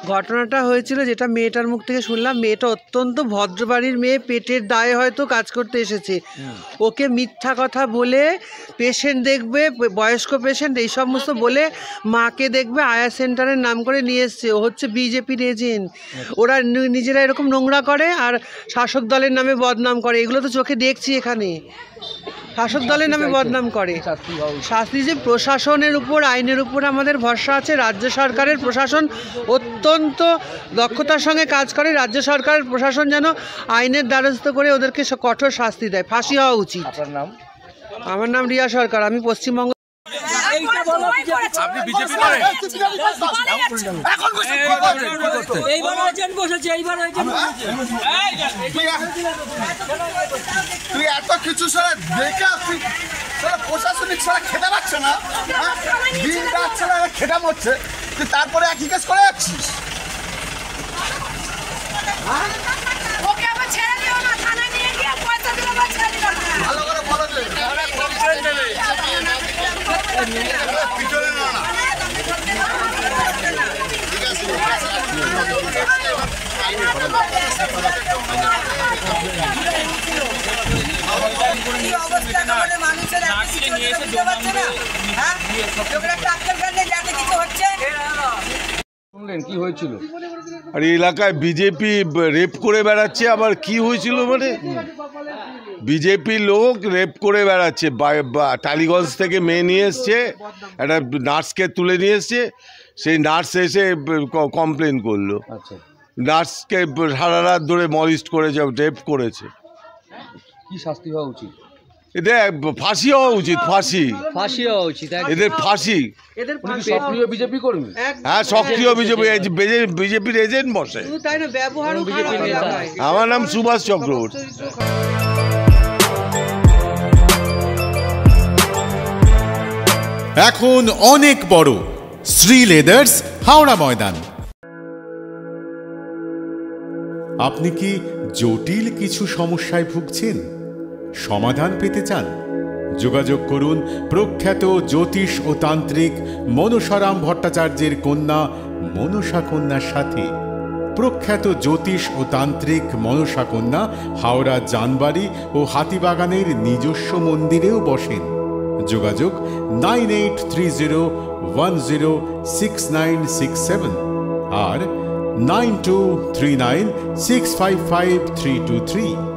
ঘটনাটা হয়েছিল, যেটা মেয়েটার মুখ থেকে শুনলাম, মেয়েটা অত্যন্ত ভদ্র বাড়ির মেয়ে, পেটের দায়ে হয়তো কাজ করতে এসেছে। ওকে মিথ্যা কথা বলে পেশেন্ট দেখবে, বয়স্ক পেশেন্ট এই সমস্ত বলে মাকে দেখবে আয়া সেন্টারের নাম করে নিয়ে এসছে। ও হচ্ছে বিজেপির এজেন্ট। ওরা নিজেরা এরকম নোংরা করে আর শাসক দলের নামে বদনাম করে। এগুলো তো চোখে দেখছি এখানে, শাসক দলের নামে বদনাম করে। শাস্তি যে প্রশাসনের উপর, আইনের উপর আমাদের ভরসা আছে। রাজ্য সরকারের প্রশাসন অত্যন্ত দক্ষতার সঙ্গে কাজ করে। রাজ্য সরকারের প্রশাসন যেন আইনের দ্বারস্থ করে ওদেরকে কঠোর শাস্তি দেয়, ফাঁসি হওয়া উচিত। আমার নাম রিয়া সরকার, আমি পশ্চিমবঙ্গ। আপনি বিজেপি করেন? তুই এত কিছু সারা দেখে আসছিস, প্রশাসনিক সারা খেতে পারছে না, দিন রাত ছাড়া খেটা মরছে, তুই তারপরে একই কাজ করে যাচ্ছিস। ভালো করে বলো যে পিছনে না না, ঠিক আছে। কি হয়েছিল? আর এলাকায় বিজেপি রেপ করে বেড়াচ্ছে। আবার কি হয়েছিল মানে বিজেপি লোক রেপ করে বেড়াচ্ছে। টালিগঞ্জ থেকে মেয়ে নিয়ে এসছে, একটা নার্সকে তুলে নিয়ে এসছে। সেই নার্স এসে কমপ্লেন করলো, নার্সকে সারা রাত ধরে মলিস্ট করে রেপ করেছে। কি শাস্তি হওয়া উচিত? এদের ফাঁসি হওয়া উচিত, ফাঁসি হওয়া উচিত, এদের ফাঁসি। সক্রিয় বিজেপি কর্মী? হ্যাঁ, সক্রিয় বিজেপির এজেন্ট বসে। আমার নাম সুভাষ চক্রবর্তী। এখন অনেক বড় শ্রী লেদার্স, হাওড়া ময়দান। আপনি কি জটিল কিছু সমস্যায় ভুগছেন, সমাধান পেতে চান? যোগাযোগ করুন প্রখ্যাত জ্যোতিষ ও তান্ত্রিক মনসারাম ভট্টাচার্যের কন্যা মনসা কন্যার সাথে। প্রখ্যাত জ্যোতিষ ও তান্ত্রিক মনসা কন্যা হাওড়া জানবাড়ি ও হাতিবাগানের নিজস্ব মন্দিরেও বসেন। যোগাযোগ 9830106967 আর 9239655323।